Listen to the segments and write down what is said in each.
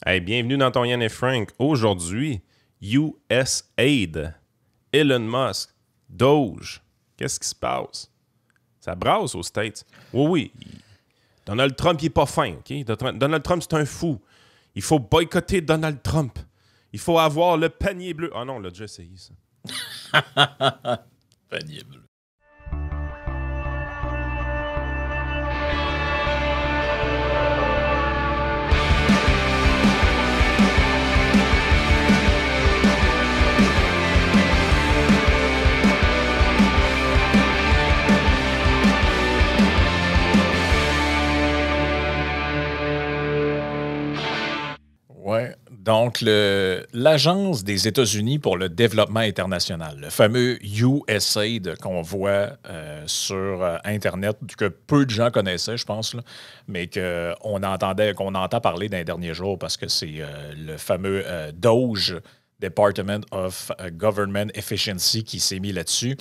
Hey, bienvenue dans ton Yann et Frank. Aujourd'hui, USAID, Elon Musk, Doge. Qu'est-ce qui se passe? Ça brasse aux States. Oui. Donald Trump, il est pas fin, OK? Donald Trump, c'est un fou. Il faut boycotter Donald Trump. Il faut avoir le panier bleu. Ah non, on l'a déjà essayé, ça. Panier bleu. Ouais. Donc, l'Agence des États-Unis pour le développement international, le fameux USAID qu'on voit sur Internet, que peu de gens connaissaient, je pense, là, mais qu'on entend parler dans les derniers jours parce que c'est le fameux DOGE, Department of Government Efficiency, qui s'est mis là-dessus.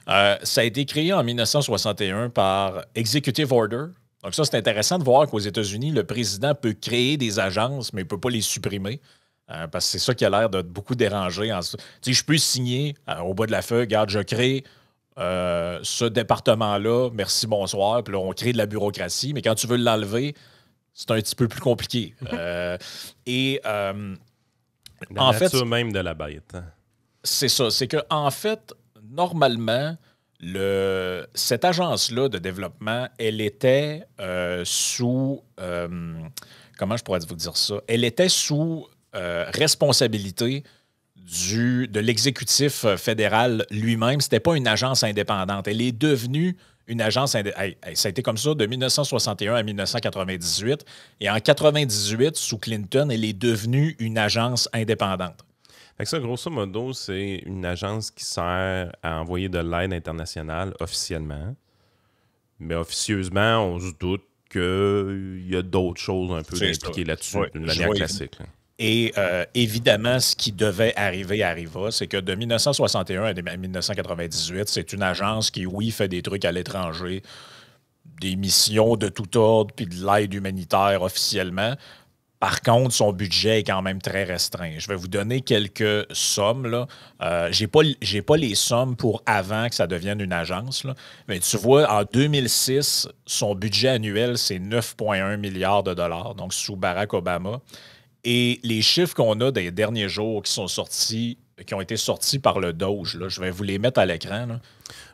Ça a été créé en 1961 par Executive Order. Donc ça, c'est intéressant de voir qu'aux États-Unis, le président peut créer des agences, mais il ne peut pas les supprimer. Parce que c'est ça qui a l'air de beaucoup déranger. Tu sais, je peux signer au bas de la feuille, regarde, je crée ce département-là, merci, bonsoir, puis là, on crée de la bureaucratie, mais quand tu veux l'enlever, c'est un petit peu plus compliqué. La en nature fait, même de la bête. Hein? c'est ça. C'est que en fait, normalement, cette agence-là de développement, elle était sous... comment je pourrais vous dire ça? Elle était sous responsabilité de l'exécutif fédéral lui-même. C'était pas une agence indépendante. Elle est devenue une agence indépendante. Ça a été comme ça de 1961 à 1998. Et en 1998, sous Clinton, elle est devenue une agence indépendante. Fait que ça, grosso modo, c'est une agence qui sert à envoyer de l'aide internationale officiellement. Mais officieusement, on se doute qu'il y a d'autres choses un peu impliquées là-dessus, d'une manière classique. Là. Et évidemment, ce qui devait arriver arriva, c'est que de 1961 à 1998, c'est une agence qui, oui, fait des trucs à l'étranger, des missions de tout ordre, puis de l'aide humanitaire officiellement. Par contre, son budget est quand même très restreint. Je vais vous donner quelques sommes. Là. J'ai pas les sommes pour avant que ça devienne une agence. Là. Mais tu vois, en 2006, son budget annuel, c'est 9,1 milliards de dollars, donc sous Barack Obama. Et les chiffres qu'on a des derniers jours qui ont été sortis par le DOGE, là, je vais vous les mettre à l'écran.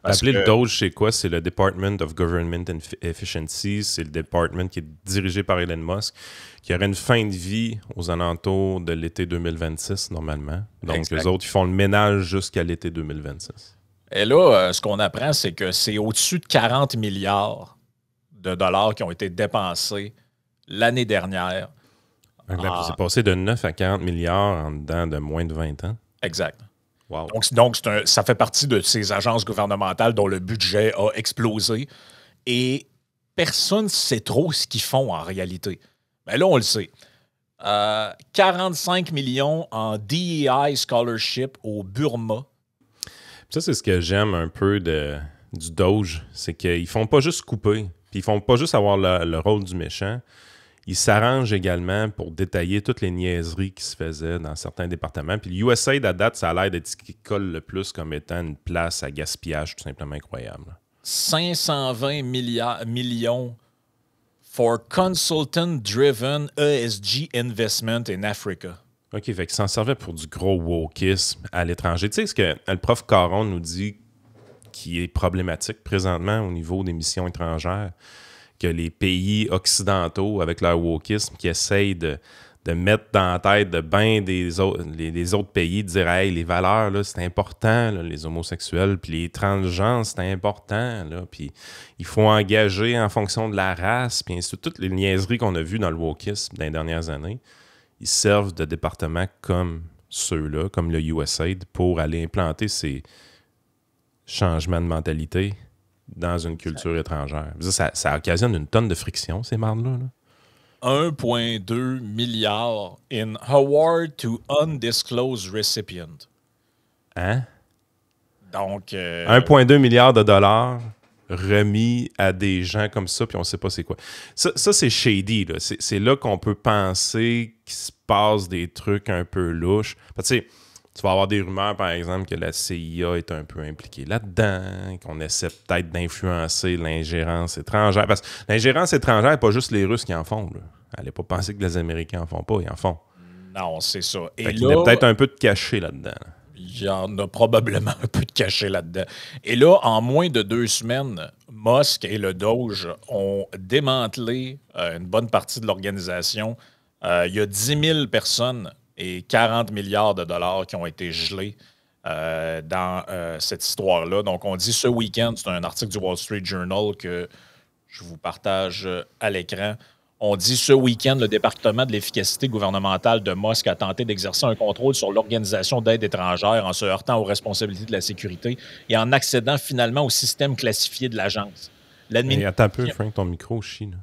Le DOGE, c'est quoi? C'est le Department of Government Efficiency. C'est le département qui est dirigé par Elon Musk, qui aurait une fin de vie aux alentours de l'été 2026, normalement. Donc, exact. Les autres, ils font le ménage jusqu'à l'été 2026. Et là, ce qu'on apprend, c'est que c'est au-dessus de 40 milliards de dollars qui ont été dépensés l'année dernière. C'est passé de 9 à 40 milliards en dedans de moins de 20 ans. Exact. Wow. Donc ça fait partie de ces agences gouvernementales dont le budget a explosé et personne ne sait trop ce qu'ils font en réalité. Mais là, on le sait. 45 millions en DEI scholarship au Burma. Ça, c'est ce que j'aime un peu du Doge, c'est qu'ils font pas juste couper, puis ils font pas juste avoir le rôle du méchant. Ils s'arrangent également pour détailler toutes les niaiseries qui se faisaient dans certains départements. Puis l'USAID, à date, ça a l'air d'être ce qui colle le plus comme étant une place à gaspillage tout simplement incroyable. 520 millions for consultant-driven ESG investment in Africa. OK, fait qu'ils s'en servaient pour du gros wokisme à l'étranger. Tu sais, ce que le prof Caron nous dit qui est problématique présentement au niveau des missions étrangères, que les pays occidentaux, avec leur wokisme, qui essayent de mettre dans la tête de bien des autres pays, de dire « Hey, les valeurs, là, c'est important, là, les homosexuels, puis les transgenres, c'est important, là, puis il faut engager en fonction de la race, puis ainsi de suite. » Toutes les niaiseries qu'on a vues dans le wokisme dans les dernières années, ils servent de départements comme ceux-là, comme le USAID, pour aller implanter ces changements de mentalité dans une culture étrangère. Ça occasionne une tonne de friction, ces mardes-là. 1,2 milliard in award to undisclosed recipient. Hein? Donc... 1,2 milliard de dollars remis à des gens comme ça, puis on sait pas c'est quoi. Ça c'est shady, là. C'est là qu'on peut penser qu'il se passe des trucs un peu louches. Tu sais, tu vas avoir des rumeurs, par exemple, que la CIA est un peu impliquée là-dedans, qu'on essaie peut-être d'influencer l'ingérence étrangère. Parce que l'ingérence étrangère, pas juste les Russes qui en font, là. Allez pas penser que les Américains en font pas, ils en font. Non, c'est ça. Et il y a peut-être un peu de caché là-dedans. Il y en a probablement un peu de caché là-dedans. Et là, en moins de 2 semaines, Musk et le Doge ont démantelé une bonne partie de l'organisation. Il y a 10 000 personnes et 40 milliards de dollars qui ont été gelés dans cette histoire-là. Donc, on dit ce week-end, c'est un article du Wall Street Journal que je vous partage à l'écran. On dit ce week-end, le département de l'efficacité gouvernementale de Musk a tenté d'exercer un contrôle sur l'organisation d'aide étrangère en se heurtant aux responsabilités de la sécurité et en accédant finalement au système classifié de l'agence. Attends un peu, Frank, ton micro chie. Là.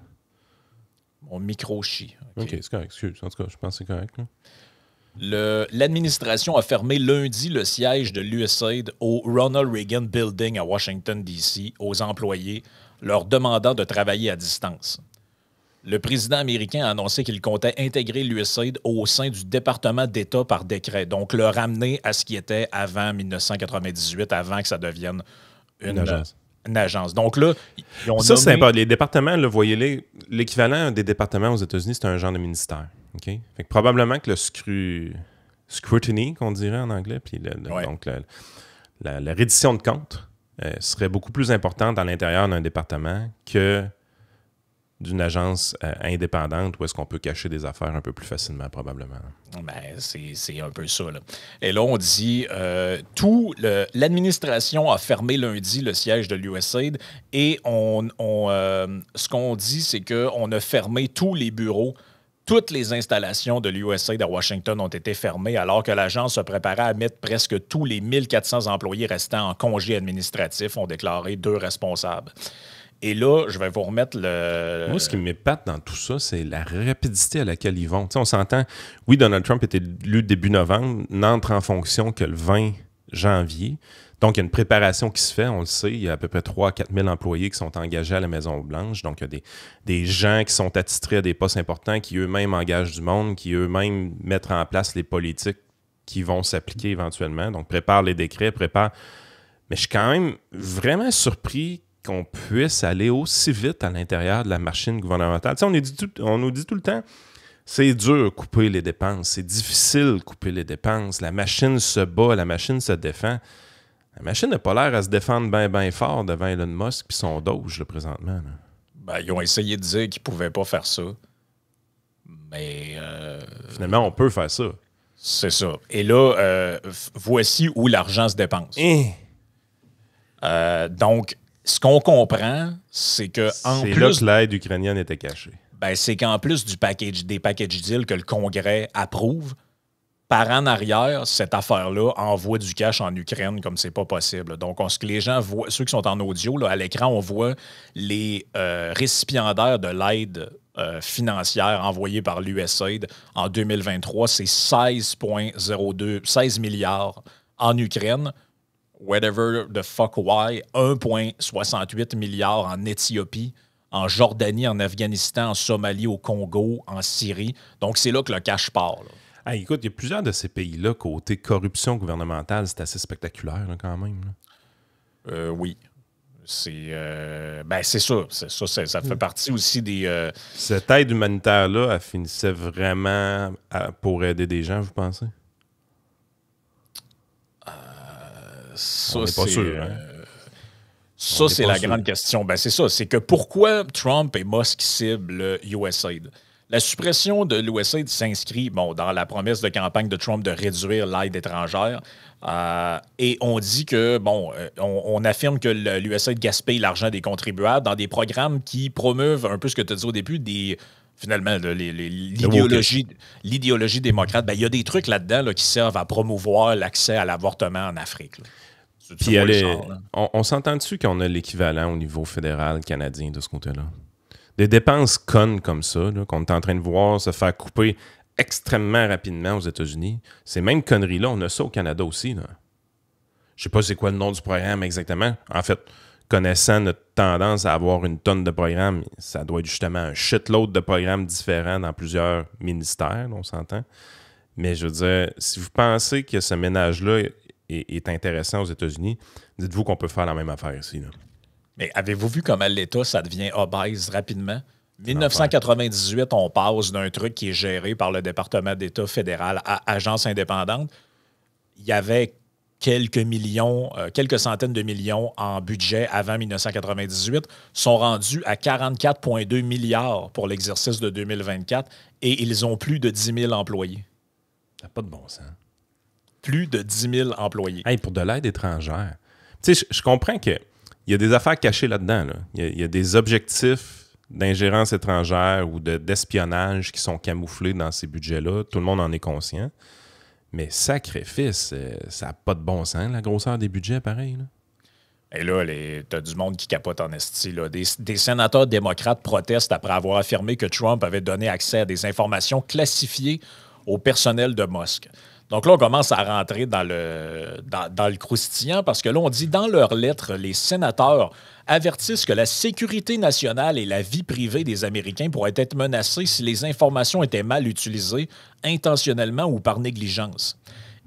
Mon micro chie. OK, c'est correct. Excuse. En tout cas, je pense que c'est correct. Là. L'administration a fermé lundi le siège de l'USAID au Ronald Reagan Building à Washington, D.C. aux employés, leur demandant de travailler à distance. Le président américain a annoncé qu'il comptait intégrer l'USAID au sein du département d'État par décret, donc le ramener à ce qui était avant 1998, avant que ça devienne une agence. Donc là, ils ont ça, c'est pas les départements, là, voyez-les, l'équivalent des départements aux États-Unis, c'est un genre de ministère. Okay? Fait que probablement que le scrutiny, qu'on dirait en anglais, puis donc la reddition de comptes serait beaucoup plus importante à l'intérieur d'un département que d'une agence indépendante où est-ce qu'on peut cacher des affaires un peu plus facilement, probablement. Ben, c'est un peu ça. Là. Et là, on dit l'administration a fermé lundi le siège de l'USAID et ce qu'on dit, c'est qu'on a fermé tous les bureaux. Toutes les installations de l'USAID à Washington ont été fermées alors que l'agence se préparait à mettre presque tous les 1400 employés restants en congé administratif, ont déclaré 2 responsables. Et là, je vais vous remettre le... Moi, ce qui m'épate dans tout ça, c'est la rapidité à laquelle ils vont. T'sais, on s'entend, oui, Donald Trump était élu début novembre, n'entre en fonction que le 20 janvier. Donc, il y a une préparation qui se fait, on le sait. Il y a à peu près 3 000 à 4 000 employés qui sont engagés à la Maison-Blanche. Donc, il y a des gens qui sont attitrés à des postes importants, qui eux-mêmes engagent du monde, qui eux-mêmes mettent en place les politiques qui vont s'appliquer éventuellement. Donc, prépare les décrets, prépare... Mais je suis quand même vraiment surpris qu'on puisse aller aussi vite à l'intérieur de la machine gouvernementale. Tu sais, on nous dit tout le temps, c'est dur de couper les dépenses, c'est difficile de couper les dépenses, la machine se bat, la machine se défend. La machine n'a pas l'air à se défendre bien fort devant Elon Musk et son Doge, là, présentement. Là. Ben, ils ont essayé de dire qu'ils ne pouvaient pas faire ça. Mais... Finalement, on peut faire ça. C'est ça. Et là, voici où l'argent se dépense. Donc, ce qu'on comprend, c'est que en c'est plus... là que l'aide ukrainienne était cachée. Ben, c'est qu'en plus des package deals que le Congrès approuve, par en arrière, cette affaire-là envoie du cash en Ukraine comme c'est pas possible. Donc, ce que les gens voient, ceux qui sont en audio, là, à l'écran, on voit les récipiendaires de l'aide financière envoyée par l'USAID en 2023. C'est 16 milliards en Ukraine. Whatever the fuck why, 1,68 milliards en Éthiopie, en Jordanie, en Afghanistan, en Somalie, au Congo, en Syrie. Donc, c'est là que le cash part. Là. Ah, écoute, il y a plusieurs de ces pays-là, côté corruption gouvernementale, c'est assez spectaculaire là, quand même. Là. Oui. C'est ça. Ça fait partie aussi des... Cette aide humanitaire-là, elle finissait vraiment pour aider des gens, vous pensez? Ça, on n'est pas sûr. Hein? Ça, c'est la grande question. Ben, c'est ça. C'est que pourquoi Trump et Musk ciblent l'USAID? La suppression de l'USAID s'inscrit dans la promesse de campagne de Trump de réduire l'aide étrangère. Et on dit que, on affirme que l'USAID gaspille l'argent des contribuables dans des programmes qui promeuvent un peu ce que tu as dit au début, finalement, l'idéologie démocrate. Ben, il y a des trucs là-dedans là, qui servent à promouvoir l'accès à l'avortement en Afrique. Là. Puis on s'entend dessus qu'on a l'équivalent au niveau fédéral canadien de ce côté-là. Des dépenses connes comme ça, là, qu'on est en train de voir se faire couper extrêmement rapidement aux États-Unis, ces mêmes conneries-là, on a ça au Canada aussi. Là. Je sais pas c'est quoi le nom du programme exactement. En fait, connaissant notre tendance à avoir une tonne de programmes, ça doit être justement un shitload de programmes différents dans plusieurs ministères, on s'entend. Mais je veux dire, si vous pensez que ce ménage-là est intéressant aux États-Unis, dites-vous qu'on peut faire la même affaire ici. Là. Mais avez-vous vu comment l'État, ça devient obèse rapidement? 1998, on passe d'un truc qui est géré par le département d'État fédéral à agence indépendante. Il y avait quelques millions, quelques centaines de millions en budget avant 1998, sont rendus à 44,2 milliards pour l'exercice de 2024 et ils ont plus de 10 000 employés. Ça n'a pas de bon sens. Plus de 10 000 employés. Hey, pour de l'aide étrangère. Tu sais, je comprends qu'il y a des affaires cachées là-dedans. Là. Il y a des objectifs d'ingérence étrangère ou d'espionnage qui sont camouflés dans ces budgets-là. Tout le monde en est conscient. Mais sacrifice, ça n'a pas de bon sens, la grosseur des budgets, pareil. Là. Et là, t'as du monde qui capote en esti. Là. Des sénateurs démocrates protestent après avoir affirmé que Trump avait donné accès à des informations classifiées au personnel de Musk. Donc là, on commence à rentrer dans le croustillant parce que là, on dit dans leur lettre, les sénateurs avertissent que la sécurité nationale et la vie privée des Américains pourraient être menacées si les informations étaient mal utilisées, intentionnellement ou par négligence.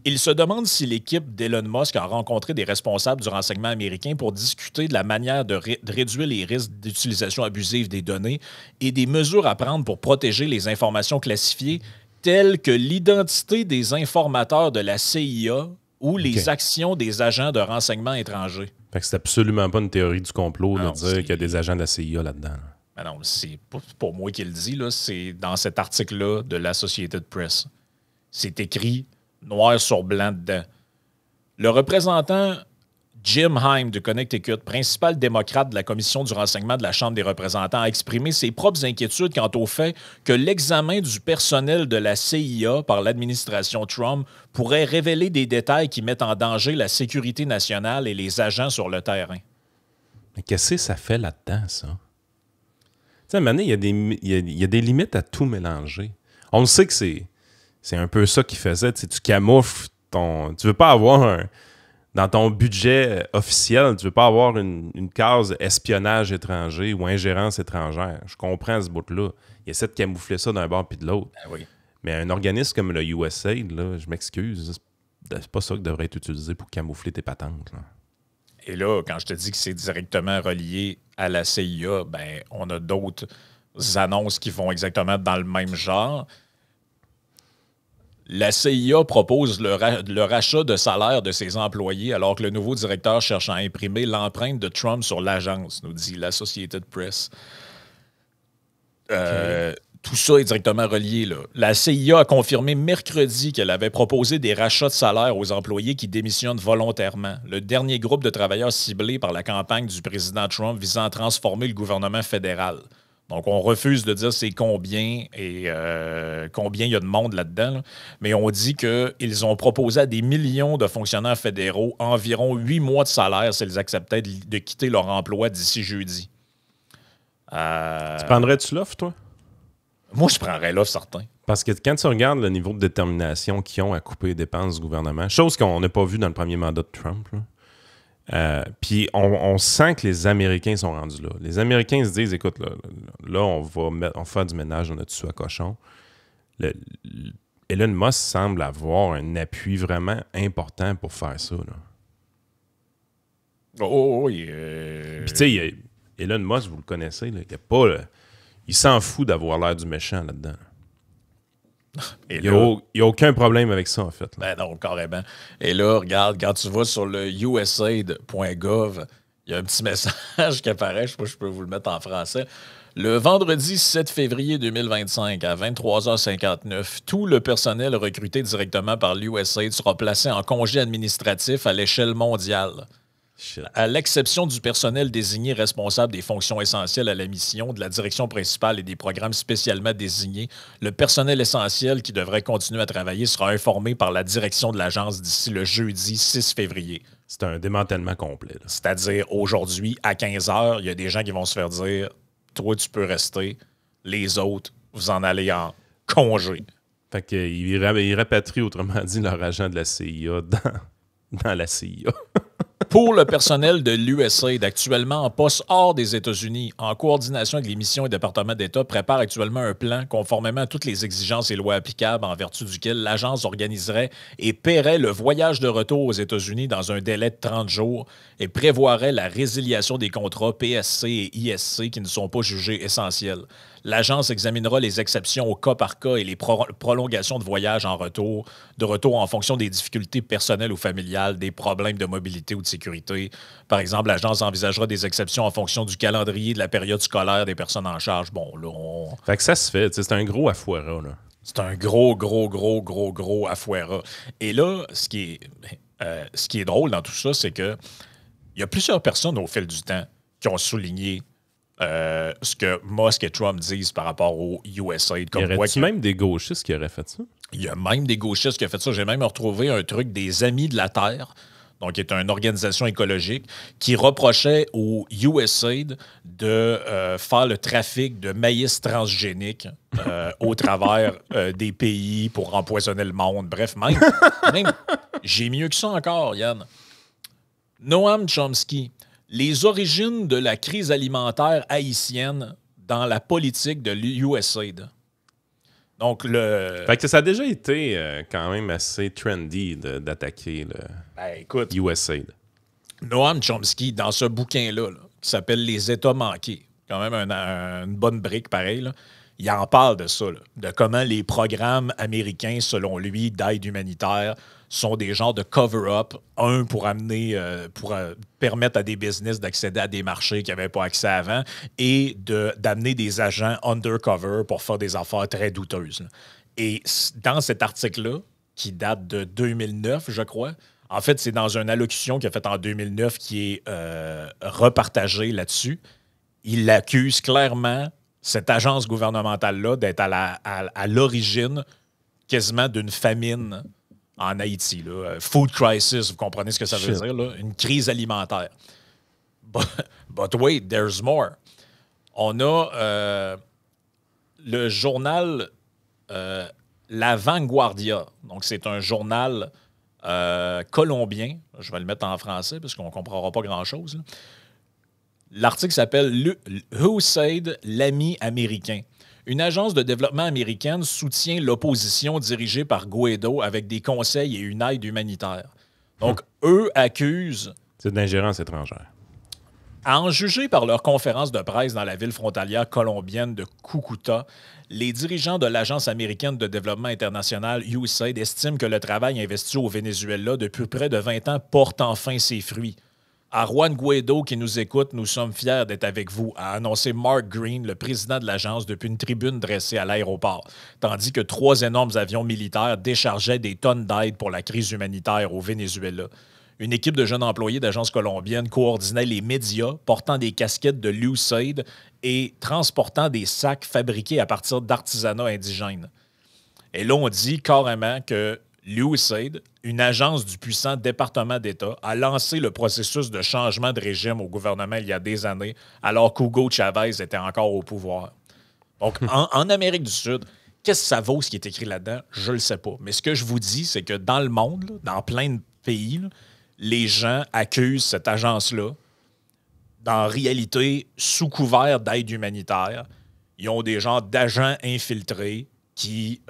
Ils se demandent si l'équipe d'Elon Musk a rencontré des responsables du renseignement américain pour discuter de la manière de réduire les risques d'utilisation abusive des données et des mesures à prendre pour protéger les informations classifiées telles que l'identité des informateurs de la CIA ou les actions des agents de renseignement étrangers. Fait que c'est absolument pas une théorie du complot de Non, dire qu'il y a des agents de la CIA là-dedans. Là. Ben non, c'est pas pour moi qui le dit, là, c'est dans cet article-là de l'Associated Press. C'est écrit noir sur blanc dedans. Le représentant Jim Heim de Connecticut, principal démocrate de la Commission du renseignement de la Chambre des représentants, a exprimé ses propres inquiétudes quant au fait que l'examen du personnel de la CIA par l'administration Trump pourrait révéler des détails qui mettent en danger la sécurité nationale et les agents sur le terrain. Mais qu'est-ce que ça fait là-dedans, ça? Tu sais, à un moment donné, il y a des limites à tout mélanger. On le sait que c'est un peu ça qu'il faisait. Tu sais, tu camoufles ton... Tu veux pas avoir dans ton budget officiel, tu veux pas avoir une case espionnage étranger ou ingérence étrangère. Je comprends ce bout-là. Il essaie de camoufler ça d'un bord puis de l'autre. Ben oui. Mais un organisme comme le USAID, là, je m'excuse, c'est pas ça qui devrait être utilisé pour camoufler tes patentes. Là. Et là, quand je te dis que c'est directement relié à la CIA, ben on a d'autres annonces qui vont exactement dans le même genre. La CIA propose le rachat de salaire de ses employés alors que le nouveau directeur cherche à imprimer l'empreinte de Trump sur l'agence, nous dit l'Associated Press. Tout ça est directement relié. Là. La CIA a confirmé mercredi qu'elle avait proposé des rachats de salaire aux employés qui démissionnent volontairement. Le dernier groupe de travailleurs ciblés par la campagne du président Trump visant à transformer le gouvernement fédéral. Donc, on refuse de dire c'est combien et combien il y a de monde là-dedans. Là. Mais on dit qu'ils ont proposé à des millions de fonctionnaires fédéraux environ 8 mois de salaire s'ils acceptaient de quitter leur emploi d'ici jeudi. Tu prendrais-tu l'offre, toi? Moi, je prendrais l'offre, certain. Parce que quand tu regardes le niveau de détermination qu'ils ont à couper les dépenses du gouvernement, chose qu'on n'a pas vu dans le premier mandat de Trump, puis on sent que les Américains sont rendus là. Les Américains se disent, écoute, là on va faire du ménage dans notre sou à cochon. Elon Musk semble avoir un appui vraiment important pour faire ça. Là. Oui. Puis tu sais, Elon Musk, vous le connaissez, là, il s'en fout d'avoir l'air du méchant là-dedans. Il n'y a aucun problème avec ça, en fait. Ben non, carrément. Et là, regarde, quand tu vas sur le usaid.gov, il y a un petit message qui apparaît, je ne sais pas si je peux vous le mettre en français. Le vendredi 7 février 2025, à 23h59, tout le personnel recruté directement par l'USAID sera placé en congé administratif à l'échelle mondiale. Shit. À l'exception du personnel désigné responsable des fonctions essentielles à la mission, de la direction principale et des programmes spécialement désignés, le personnel essentiel qui devrait continuer à travailler sera informé par la direction de l'agence d'ici le jeudi 6 février. C'est un démantèlement complet. Là. C'est-à-dire, aujourd'hui, à 15h, il y a des gens qui vont se faire dire « Toi, tu peux rester. Les autres, vous en allez en congé. » Fait qu'ils rapatrient, autrement dit, leur agent de la CIA dans la CIA. Pour le personnel de l'USAID, actuellement en poste hors des États-Unis, en coordination avec les missions et départements d'État, prépare actuellement un plan conformément à toutes les exigences et lois applicables en vertu duquel l'agence organiserait et paierait le voyage de retour aux États-Unis dans un délai de 30 jours et prévoirait la résiliation des contrats PSC et ISC qui ne sont pas jugés essentiels. L'agence examinera les exceptions au cas par cas et les prolongations de voyage de retour en fonction des difficultés personnelles ou familiales, des problèmes de mobilité ou de sécurité. Par exemple, l'agence envisagera des exceptions en fonction du calendrier de la période scolaire des personnes en charge. Bon, là, Fait que ça se fait. C'est un gros afuera, là. c'est un gros afuera. Et là, ce qui est drôle dans tout ça, c'est que il y a plusieurs personnes au fil du temps qui ont souligné ce que Musk et Trump disent par rapport au USAID. Y aurait-tu même des gauchistes qui auraient fait ça? Il y a même des gauchistes qui ont fait ça. J'ai même retrouvé un truc des Amis de la Terre, donc qui est une organisation écologique, qui reprochait au USAID de faire le trafic de maïs transgénique au travers des pays pour empoisonner le monde. Bref, même j'ai mieux que ça encore, Yann. Noam Chomsky, les origines de la crise alimentaire haïtienne dans la politique de l'USAID. Donc, Fait que ça a déjà été quand même assez trendy d'attaquer le USAID. Noam Chomsky, dans ce bouquin-là, qui s'appelle Les États manqués, quand même une bonne brique pareil, là, il en parle de ça, là, de comment les programmes américains, selon lui, d'aide humanitaire, sont des genres de cover-up, pour amener, pour permettre à des business d'accéder à des marchés qui n'avaient pas accès avant et d'amener des agents undercover pour faire des affaires très douteuses. Là. Et dans cet article-là, qui date de 2009, je crois, en fait, c'est dans une allocution qu'il a faite en 2009 qui est repartagée là-dessus, il accuse clairement cette agence gouvernementale-là d'être à l'origine quasiment d'une famine en Haïti. Là. Food crisis, vous comprenez ce que ça veut dire? Là? Une crise alimentaire. But wait, there's more. On a le journal La Vanguardia. Donc, c'est un journal colombien. Je vais le mettre en français parce qu'on ne comprendra pas grand-chose. Là. L'article s'appelle USAID, l'ami américain. Une agence de développement américaine soutient l'opposition dirigée par Guaido avec des conseils et une aide humanitaire. Donc, eux accusent... C'est d'ingérence étrangère. À en juger par leur conférence de presse dans la ville frontalière colombienne de Cúcuta, les dirigeants de l'Agence américaine de développement international USAID estiment que le travail investi au Venezuela depuis près de 20 ans porte enfin ses fruits. À Juan Guaido qui nous écoute, nous sommes fiers d'être avec vous, a annoncé Mark Green, le président de l'agence, depuis une tribune dressée à l'aéroport, tandis que 3 énormes avions militaires déchargeaient des tonnes d'aide pour la crise humanitaire au Venezuela. Une équipe de jeunes employés d'agence colombienne coordonnait les médias, portant des casquettes de l'USAID et transportant des sacs fabriqués à partir d'artisanat indigène. Et là, on dit carrément que l'USAID, une agence du puissant département d'État, a lancé le processus de changement de régime au gouvernement il y a des années, alors qu'Hugo Chavez était encore au pouvoir. Donc, en Amérique du Sud, qu'est-ce que ça vaut, ce qui est écrit là-dedans? Je ne le sais pas. Mais ce que je vous dis, c'est que dans le monde, là, dans plein de pays, là, les gens accusent cette agence-là, en réalité, sous couvert d'aide humanitaire. Ils ont des genres d'agents infiltrés qui...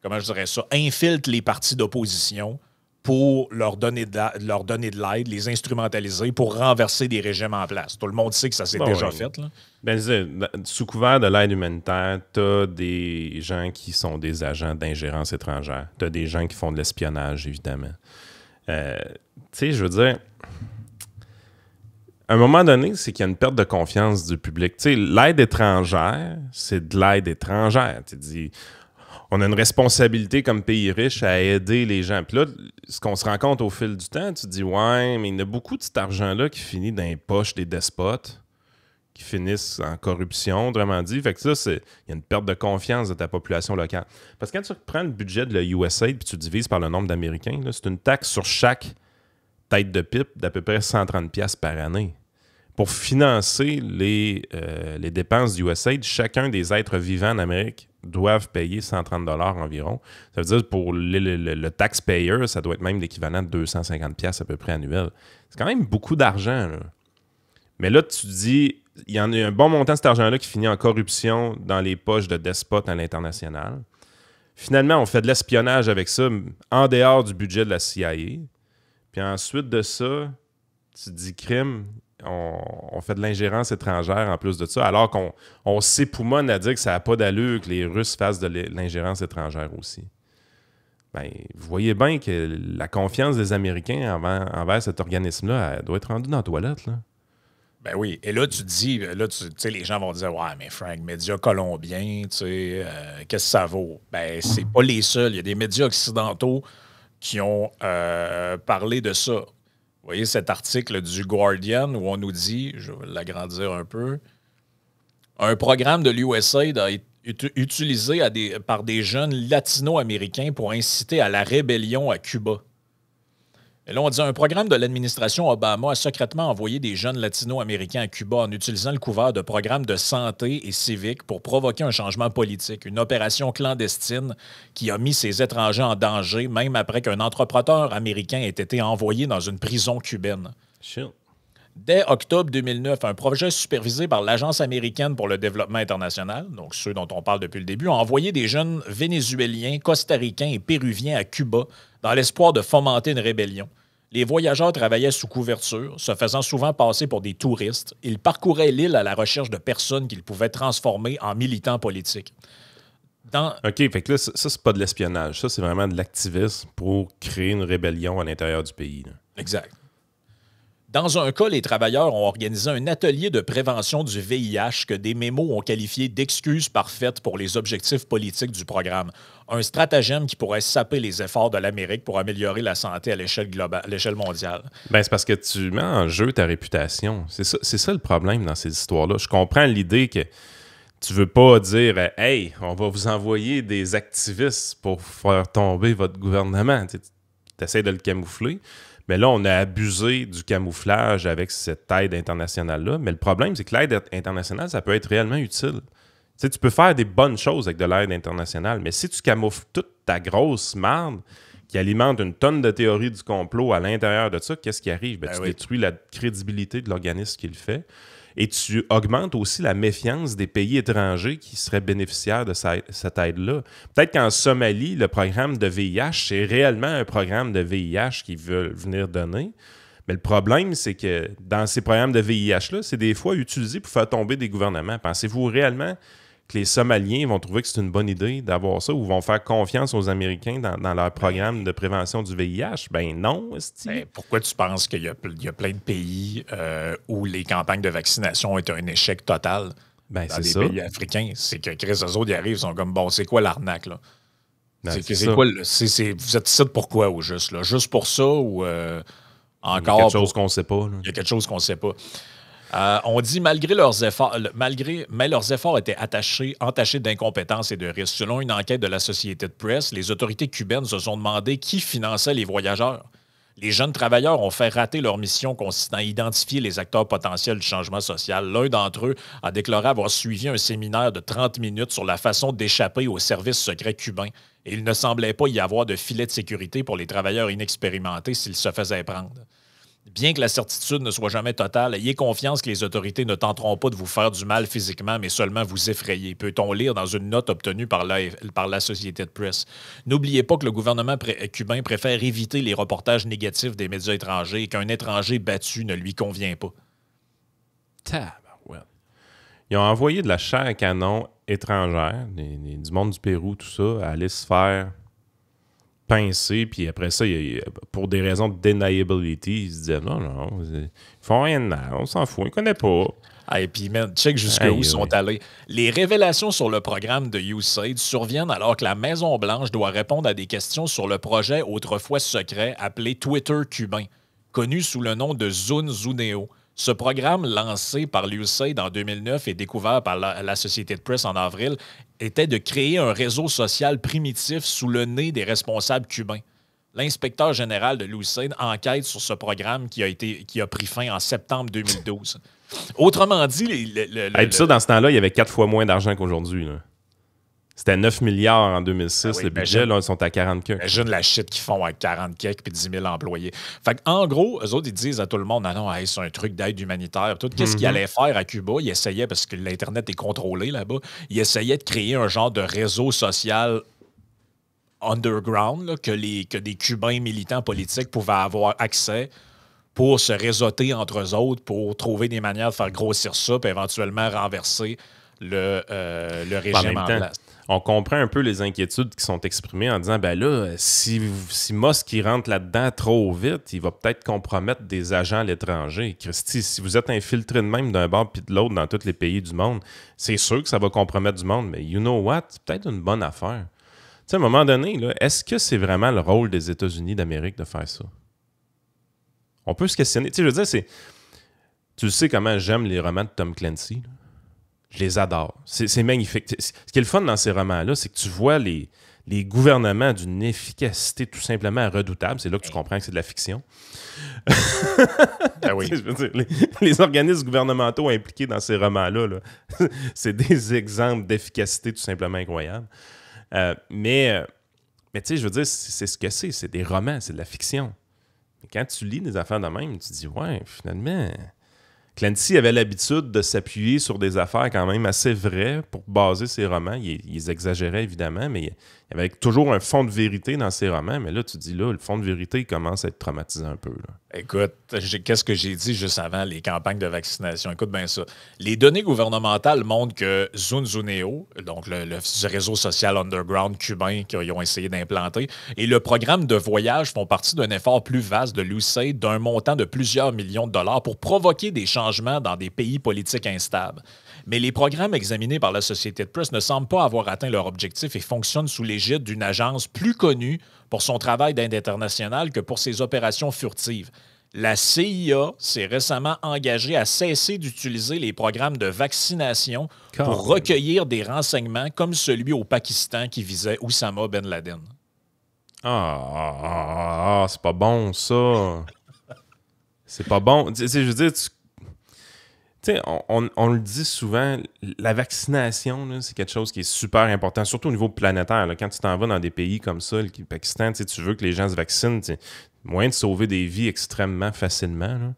comment je dirais ça, infiltrent les partis d'opposition pour leur donner de l'aide, les instrumentaliser pour renverser des régimes en place. Tout le monde sait que ça s'est déjà fait. Là. Sous couvert de l'aide humanitaire, tu as des gens qui sont des agents d'ingérence étrangère. Tu as des gens qui font de l'espionnage, évidemment. Tu sais, je veux dire, à un moment donné, c'est qu'il y a une perte de confiance du public. Tu sais, l'aide étrangère, c'est de l'aide étrangère. Tu dis... On a une responsabilité comme pays riche à aider les gens. Puis là, ce qu'on se rend compte au fil du temps, tu te dis, ouais, mais il y a beaucoup de cet argent-là qui finit dans les poches des despotes, qui finissent en corruption, autrement dit. Fait que ça, il y a une perte de confiance de ta population locale. Parce que quand tu prends le budget de la USAID puis tu divises par le nombre d'Américains, là, c'est une taxe sur chaque tête de pipe d'à peu près 130$ par année. Pour financer les dépenses du USAID, chacun des êtres vivants en Amérique doivent payer 130 $ environ. Ça veut dire pour le taxpayer, ça doit être même l'équivalent de 250 $ à peu près annuel. C'est quand même beaucoup d'argent, là. Mais là, tu te dis, il y en a un bon montant de cet argent-là qui finit en corruption dans les poches de despotes à l'international. Finalement, on fait de l'espionnage avec ça en dehors du budget de la CIA. Puis ensuite de ça, tu te dis crime, on fait de l'ingérence étrangère en plus de ça, alors qu'on s'époumonne à dire que ça n'a pas d'allure que les Russes fassent de l'ingérence étrangère aussi. Ben, vous voyez bien que la confiance des Américains envers cet organisme-là, elle doit être rendue dans la toilette, là. Ben oui. Et là, tu dis, là, tu sais, les gens vont dire, ouais, mais Frank, médias colombiens, tu sais, qu'est-ce que ça vaut? Ben, c'est pas les seuls. Il y a des médias occidentaux qui ont parlé de ça. Vous voyez cet article du Guardian où on nous dit, je vais l'agrandir un peu, un programme de l'USAID a été utilisé par des jeunes latino-américains pour inciter à la rébellion à Cuba. Et là, on dit un programme de l'administration Obama a secrètement envoyé des jeunes latino-américains à Cuba en utilisant le couvert de programmes de santé et civiques pour provoquer un changement politique, une opération clandestine qui a mis ces étrangers en danger, même après qu'un entrepreneur américain ait été envoyé dans une prison cubaine. Sure. Dès octobre 2009, un projet supervisé par l'Agence américaine pour le développement international, donc ceux dont on parle depuis le début, a envoyé des jeunes vénézuéliens, costaricains et péruviens à Cuba dans l'espoir de fomenter une rébellion. Les voyageurs travaillaient sous couverture, se faisant souvent passer pour des touristes. Ils parcouraient l'île à la recherche de personnes qu'ils pouvaient transformer en militants politiques. OK, fait que là, ça, c'est pas de l'espionnage. Ça, c'est vraiment de l'activisme pour créer une rébellion à l'intérieur du pays, là. Exact. Dans un cas, les travailleurs ont organisé un atelier de prévention du VIH que des mémos ont qualifié d'excuses parfaites pour les objectifs politiques du programme. Un stratagème qui pourrait saper les efforts de l'Amérique pour améliorer la santé à l'échelle globale, à l'échelle mondiale. Ben, c'est parce que tu mets en jeu ta réputation. C'est ça le problème dans ces histoires-là. Je comprends l'idée que tu veux pas dire « Hey, on va vous envoyer des activistes pour faire tomber votre gouvernement. » Tu essaies de le camoufler. Mais là, on a abusé du camouflage avec cette aide internationale-là. Mais le problème, c'est que l'aide internationale, ça peut être réellement utile. Tu sais, tu peux faire des bonnes choses avec de l'aide internationale, mais si tu camoufles toute ta grosse merde qui alimente une tonne de théories du complot à l'intérieur de ça, qu'est-ce qui arrive? Ben, tu détruis la crédibilité de l'organisme qui le fait et tu augmentes aussi la méfiance des pays étrangers qui seraient bénéficiaires de cette aide-là. Peut-être qu'en Somalie, le programme de VIH, c'est réellement un programme de VIH qu'ils veulent venir donner. Mais le problème, c'est que dans ces programmes de VIH-là, c'est des fois utilisé pour faire tomber des gouvernements. Pensez-vous réellement que les Somaliens vont trouver que c'est une bonne idée d'avoir ça ou vont faire confiance aux Américains dans leur programme de prévention du VIH? Ben non, ben, pourquoi tu penses qu'il y a plein de pays où les campagnes de vaccination ont été un échec total? Ben, dans les pays africains, c'est que Chris, eux autres, ils arrivent, ils sont comme, bon, c'est quoi l'arnaque, là? Ben, c'est quoi, vous êtes ici pourquoi, au juste, là? Juste pour ça ou encore... Il y a quelque chose qu'on ne sait pas. Là. Il y a quelque chose qu'on ne sait pas. On dit malgré leurs efforts, mais leurs efforts étaient entachés d'incompétence et de risques. Selon une enquête de la Associated Press, les autorités cubaines se sont demandé qui finançait les voyageurs. Les jeunes travailleurs ont fait rater leur mission consistant à identifier les acteurs potentiels du changement social. L'un d'entre eux a déclaré avoir suivi un séminaire de 30 minutes sur la façon d'échapper aux services secrets cubains. Et il ne semblait pas y avoir de filet de sécurité pour les travailleurs inexpérimentés s'ils se faisaient prendre. Bien que la certitude ne soit jamais totale, ayez confiance que les autorités ne tenteront pas de vous faire du mal physiquement, mais seulement vous effrayer. Peut-on lire dans une note obtenue par la Associated Press. N'oubliez pas que le gouvernement cubain préfère éviter les reportages négatifs des médias étrangers et qu'un étranger battu ne lui convient pas. Tabarouette. Ils ont envoyé de la chair à canon étrangère, du monde du Pérou, tout ça, à aller se faire pincer, puis après ça, pour des raisons de deniability, ils se disaient non, ils font rien de mal, on s'en fout, ils ne connaissent pas. Et puis, check jusqu'où ils sont allés. Les révélations sur le programme de USAID surviennent alors que la Maison-Blanche doit répondre à des questions sur le projet autrefois secret appelé Twitter cubain, connu sous le nom de Zuneo. Ce programme, lancé par l'USAID en 2009 et découvert par la Associated Press en avril, était de créer un réseau social primitif sous le nez des responsables cubains. L'inspecteur général de l'USAID enquête sur ce programme qui a pris fin en septembre 2012. Autrement dit... ça, dans ce temps-là, il y avait 4 fois moins d'argent qu'aujourd'hui. Là. C'était 9 milliards en 2006, Ben oui, le budget, là, ils sont à 40 que. Imagine la shit qu'ils font avec 40 quelques puis 10 000 employés. Fait en gros, eux autres, ils disent à tout le monde, ah non, hey, c'est un truc d'aide humanitaire. Tout qu'est-ce qu'ils allaient faire à Cuba, ils essayaient, parce que l'Internet est contrôlé là-bas, ils essayaient de créer un genre de réseau social underground là, que des Cubains militants politiques pouvaient avoir accès pour se réseauter entre eux autres, pour trouver des manières de faire grossir ça, puis éventuellement renverser le régime en place. On comprend un peu les inquiétudes qui sont exprimées en disant, ben là, si Musk il rentre là-dedans trop vite, il va peut-être compromettre des agents à l'étranger. Christy, si vous êtes infiltré de même d'un bord puis de l'autre dans tous les pays du monde, c'est sûr que ça va compromettre du monde, mais you know what? C'est peut-être une bonne affaire. Tu sais, à un moment donné, là, est-ce que c'est vraiment le rôle des États-Unis d'Amérique de faire ça? On peut se questionner. Tu sais, je veux dire, tu sais comment j'aime les romans de Tom Clancy, là. Je les adore. C'est magnifique. Ce qui est le fun dans ces romans-là, c'est que tu vois les gouvernements d'une efficacité tout simplement redoutable. C'est là que tu comprends que c'est de la fiction. Ah oui. Je veux dire, les organismes gouvernementaux impliqués dans ces romans-là, là, c'est des exemples d'efficacité tout simplement incroyables. Mais tu sais, je veux dire, c'est ce que c'est. C'est des romans, c'est de la fiction. Mais quand tu lis des affaires de même, tu te dis, ouais, finalement... Clancy avait l'habitude de s'appuyer sur des affaires quand même assez vraies pour baser ses romans. Ils exagéraient évidemment, mais il y avait toujours un fond de vérité dans ses romans. Mais là, tu dis là, le fond de vérité commence à être traumatisant un peu. Là. Écoute, qu'est-ce que j'ai dit juste avant les campagnes de vaccination? Écoute bien ça. Les données gouvernementales montrent que Zunzuneo, donc le réseau social underground cubain qu'ils ont essayé d'implanter, et le programme de voyage font partie d'un effort plus vaste de l'USAID d'un montant de plusieurs millions de dollars pour provoquer des changements dans des pays politiques instables. Mais les programmes examinés par la Associated Press ne semblent pas avoir atteint leur objectif et fonctionnent sous l'égide d'une agence plus connue pour son travail d'aide internationale que pour ses opérations furtives. La CIA s'est récemment engagée à cesser d'utiliser les programmes de vaccination pour recueillir des renseignements comme celui au Pakistan qui visait Oussama Ben Laden. C'est pas bon, ça. C'est pas bon. Tu sais, je veux dire, tu sais, on le dit souvent, la vaccination, là, c'est quelque chose qui est super important, surtout au niveau planétaire. Là. Quand tu t'en vas dans des pays comme ça, le Pakistan, tu veux que les gens se vaccinent, moyen de sauver des vies extrêmement facilement. Là.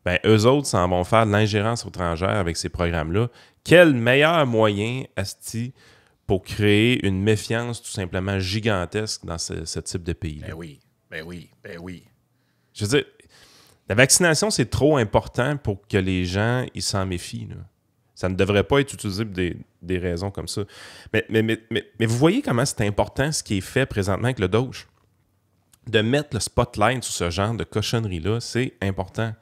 Ben, eux autres s'en vont faire de l'ingérence étrangère avec ces programmes-là. Quel meilleur moyen, asti, pour créer une méfiance tout simplement gigantesque dans ce type de pays-là? Ben oui. Je veux dire, la vaccination, c'est trop important pour que les gens ils s'en méfient. Là. Ça ne devrait pas être utilisé pour des raisons comme ça. Mais vous voyez comment c'est important ce qui est fait présentement avec le Doge? De mettre le spotlight sur ce genre de cochonnerie-là, c'est important.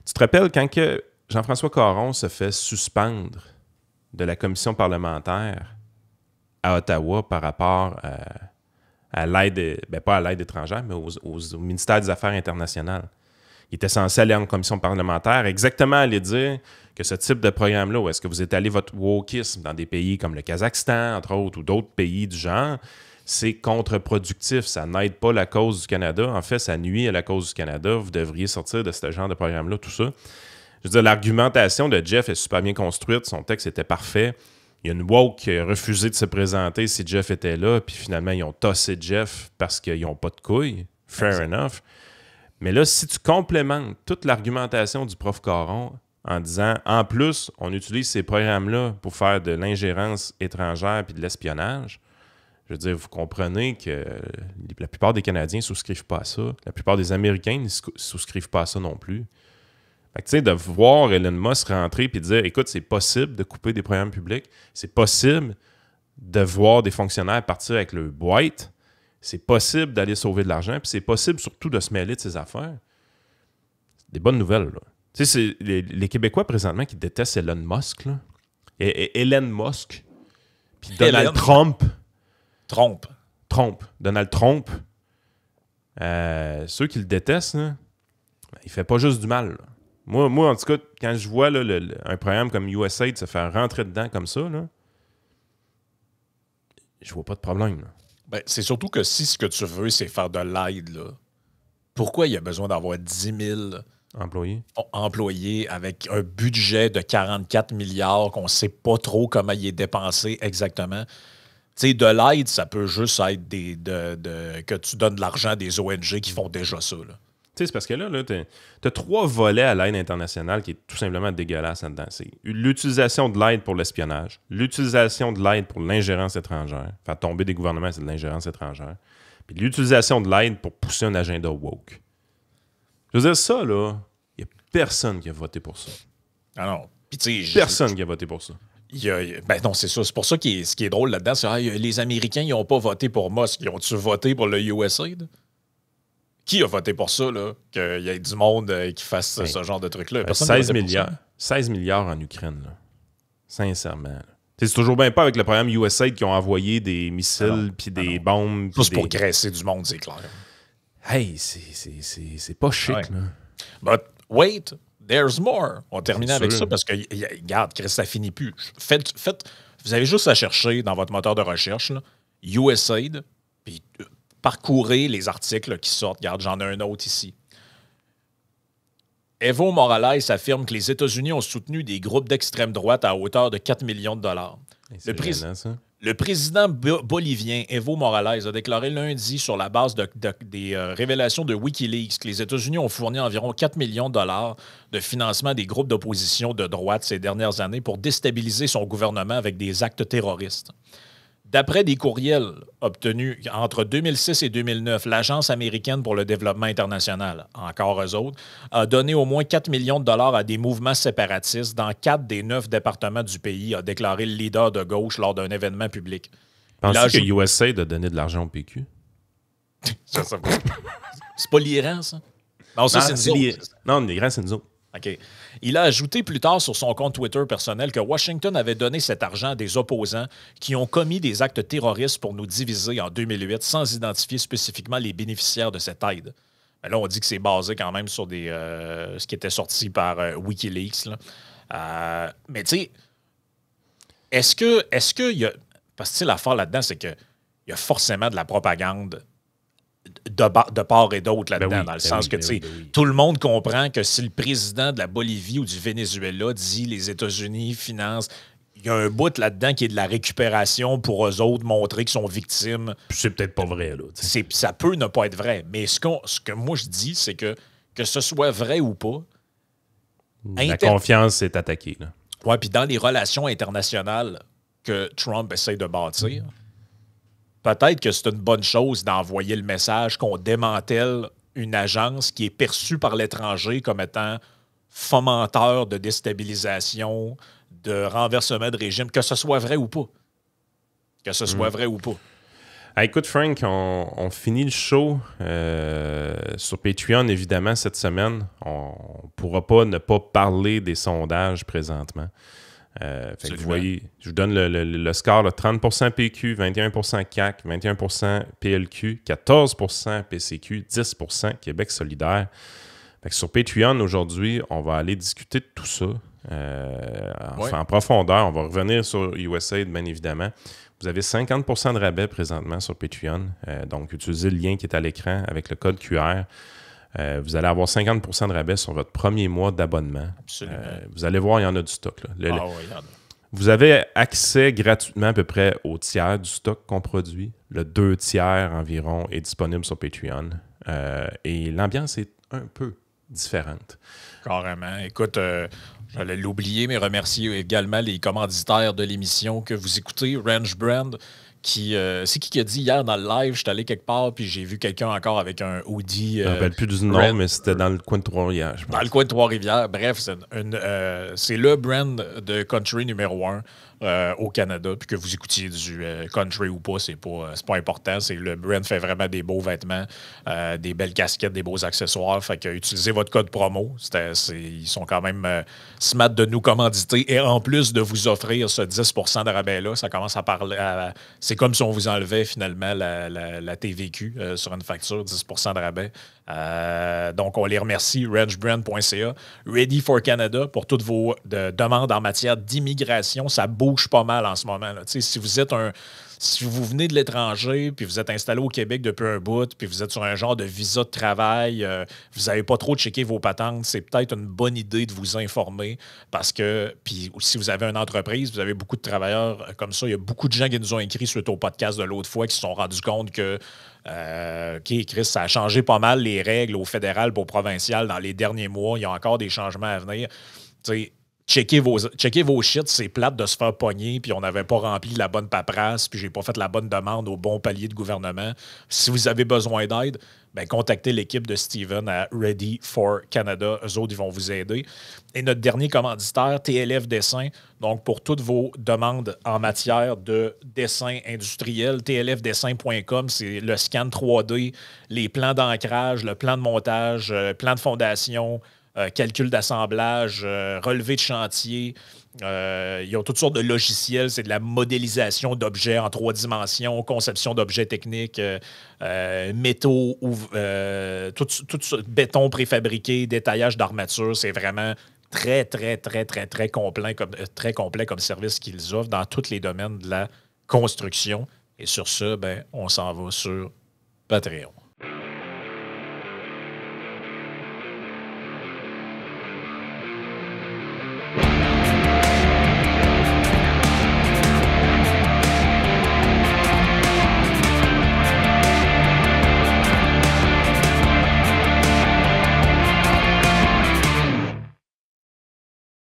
Tu te rappelles quand que Jean-François Caron se fait suspendre de la commission parlementaire à Ottawa par rapport à l'aide, pas à l'aide étrangère, mais au ministère des Affaires internationales. Il était censé aller en commission parlementaire, exactement aller dire que ce type de programme-là, où est-ce que vous étalez votre wokisme dans des pays comme le Kazakhstan, entre autres, ou d'autres pays du genre, c'est contre-productif. Ça n'aide pas la cause du Canada. En fait, ça nuit à la cause du Canada. Vous devriez sortir de ce genre de programme-là, tout ça. Je veux dire, l'argumentation de Jeff est super bien construite. Son texte était parfait. Il y a une woke qui a refusé de se présenter si Jeff était là, puis finalement, ils ont tossé Jeff parce qu'ils n'ont pas de couilles. Fair enough. Mais là, si tu complémentes toute l'argumentation du prof Caron en disant, en plus, on utilise ces programmes-là pour faire de l'ingérence étrangère puis de l'espionnage, je veux dire, vous comprenez que la plupart des Canadiens ne souscrivent pas à ça. La plupart des Américains ne souscrivent pas à ça non plus. Fait que, tu sais, de voir Elon Musk rentrer et dire, écoute, c'est possible de couper des programmes publics, c'est possible de voir des fonctionnaires partir avec le boîte, c'est possible d'aller sauver de l'argent, puis c'est possible surtout de se mêler de ses affaires. C'est des bonnes nouvelles, là. Tu sais, c'est les Québécois présentement qui détestent Elon Musk, là. Et Elon Musk, puis Donald Trump. Donald Trump. Ceux qui le détestent, là, il fait pas juste du mal, là. Moi, en tout cas, quand je vois là, un programme comme USAID se faire rentrer dedans comme ça, là, je vois pas de problème, là. Ben, c'est surtout que si ce que tu veux, c'est faire de l'aide, là, pourquoi il y a besoin d'avoir 10 000 employés avec un budget de 44 milliards qu'on ne sait pas trop comment il est dépensé exactement? sais, de l'aide, ça peut juste être que tu donnes de l'argent à des ONG qui font déjà ça. Là. Tu sais, c'est parce que là t'as 3 volets à l'aide internationale qui est tout simplement dégueulasse là-dedans. C'est l'utilisation de l'aide pour l'espionnage, l'utilisation de l'aide pour l'ingérence étrangère, faire tomber des gouvernements, c'est de l'ingérence étrangère, puis l'utilisation de l'aide pour pousser un agenda woke. Je veux dire, ça, là, il n'y a personne qui a voté pour ça. Ah non. Puis, tu sais, personne qui a voté pour ça. Ben non, c'est ça. C'est pour ça ce qui est drôle là-dedans, c'est les Américains, ils n'ont pas voté pour Musk. Ils ont-tu voté pour le USAID? Qui a voté pour ça, là? Qu'il y ait du monde qui fasse ce genre de truc-là? 16 milliards. 16 milliards en Ukraine, là. Sincèrement. Là. C'est toujours bien pas avec le programme USAID qui ont envoyé des missiles puis des bombes. Juste pour graisser du monde, c'est clair. Hey, c'est pas chic, là. But wait, there's more. On va terminer avec ça parce que, regarde, Chris, ça finit plus. Vous avez juste à chercher dans votre moteur de recherche, là, USAID, puis parcourez les articles qui sortent. Regarde, j'en ai un autre ici. Evo Morales affirme que les États-Unis ont soutenu des groupes d'extrême droite à hauteur de 4 millions de dollars. Le président bolivien Evo Morales a déclaré lundi sur la base des révélations de Wikileaks que les États-Unis ont fourni environ 4 millions de dollars de financement des groupes d'opposition de droite ces dernières années pour déstabiliser son gouvernement avec des actes terroristes. D'après des courriels obtenus entre 2006 et 2009, l'Agence américaine pour le développement international, encore eux autres, a donné au moins 4 millions de dollars à des mouvements séparatistes dans 4 des 9 départements du pays, a déclaré le leader de gauche lors d'un événement public. Penses-tu que USAID a donné de l'argent au PQ? C'est pas l'Iran, ça? Non, ça, c'est nous autres. Non, l'Iran, c'est nous autres. OK. Il a ajouté plus tard sur son compte Twitter personnel que Washington avait donné cet argent à des opposants qui ont commis des actes terroristes pour nous diviser en 2008 sans identifier spécifiquement les bénéficiaires de cette aide. Mais là, on dit que c'est basé quand même sur ce qui était sorti par Wikileaks. Là. Mais tu sais, est-ce que il y a... Parce que l'affaire là-dedans, c'est qu'il y a forcément de la propagande de part et d'autre là-dedans, dans le sens que tout le monde comprend que si le président de la Bolivie ou du Venezuela dit les États-Unis financent, il y a un bout là-dedans qui est de la récupération pour eux autres, montrer qu'ils sont victimes. C'est peut-être pas vrai, là. Ça peut ne pas être vrai, mais ce que moi je dis, c'est que ce soit vrai ou pas... La confiance est attaquée, là. Oui, puis dans les relations internationales que Trump essaie de bâtir... Peut-être que c'est une bonne chose d'envoyer le message qu'on démantèle une agence qui est perçue par l'étranger comme étant fomenteur de déstabilisation, de renversement de régime, que ce soit vrai ou pas. Que ce soit vrai ou pas. Ah, écoute, Frank, on finit le show sur Patreon, évidemment, cette semaine. On ne pourra pas ne pas parler des sondages présentement. Fait que vous voyez, je vous donne le score, là, 30% PQ, 21% CAQ, 21% PLQ, 14% PCQ, 10% Québec solidaire. Fait que sur Patreon, aujourd'hui, on va aller discuter de tout ça en profondeur. On va revenir sur USAID, bien évidemment. Vous avez 50% de rabais présentement sur Patreon. Donc, utilisez le lien qui est à l'écran avec le code QR. Vous allez avoir 50% de rabais sur votre premier mois d'abonnement. Absolument. Vous allez voir, il y en a du stock. Là. Vous avez accès gratuitement à peu près au tiers du stock qu'on produit. Le 2 tiers environ est disponible sur Patreon. Et l'ambiance est un peu différente. Carrément. Écoute, j'allais l'oublier, mais remercier également les commanditaires de l'émission que vous écoutez, Ranch Brand. C'est qui a dit hier dans le live, je suis allé quelque part puis j'ai vu quelqu'un encore avec un hoodie. Je ne me rappelle plus du nom, mais c'était dans le coin de Trois-Rivières. Dans le coin de Trois-Rivières. Bref, c'est le brand de country numéro 1 au Canada. Puis que vous écoutiez du country ou pas, c'est pas important. Le brand fait vraiment des beaux vêtements, des belles casquettes, des beaux accessoires. Fait que utilisez votre code promo. Ils sont quand même smart de nous commanditer. Et en plus de vous offrir ce 10% de rabais-là, ça commence à parler c'est comme si on vous enlevait finalement la TVQ sur une facture, 10% de rabais. Donc, on les remercie, ranchbrand.ca. Ready for Canada pour toutes vos demandes en matière d'immigration. Ça bouge pas mal en ce moment. Si vous êtes Si vous venez de l'étranger, puis vous êtes installé au Québec depuis un bout, puis vous êtes sur un genre de visa de travail, vous n'avez pas trop checké vos patentes, c'est peut-être une bonne idée de vous informer parce que, puis si vous avez une entreprise, vous avez beaucoup de travailleurs comme ça. Il y a beaucoup de gens qui nous ont écrit suite au podcast de l'autre fois qui se sont rendus compte que OK, Chris, ça a changé pas mal les règles au fédéral et au provincial dans les derniers mois. Il y a encore des changements à venir. Tu sais, checkez vos shit, c'est plate de se faire pogner, puis on n'avait pas rempli la bonne paperasse, puis j'ai pas fait la bonne demande au bon palier de gouvernement. Si vous avez besoin d'aide, ben, contactez l'équipe de Steven à Ready for Canada. Eux autres, ils vont vous aider. Et notre dernier commanditaire, TLF Dessin, donc pour toutes vos demandes en matière de dessin industriel, tlfdessin.com, c'est le scan 3D, les plans d'ancrage, le plan de montage, plan de fondation, calcul d'assemblage, relevé de chantier. Ils ont toutes sortes de logiciels. C'est de la modélisation d'objets en 3 dimensions, conception d'objets techniques, métaux, béton préfabriqué, détaillage d'armature. C'est vraiment très, très, très, très, très complet comme service qu'ils offrent dans tous les domaines de la construction. Et sur ce, ben, on s'en va sur Patreon.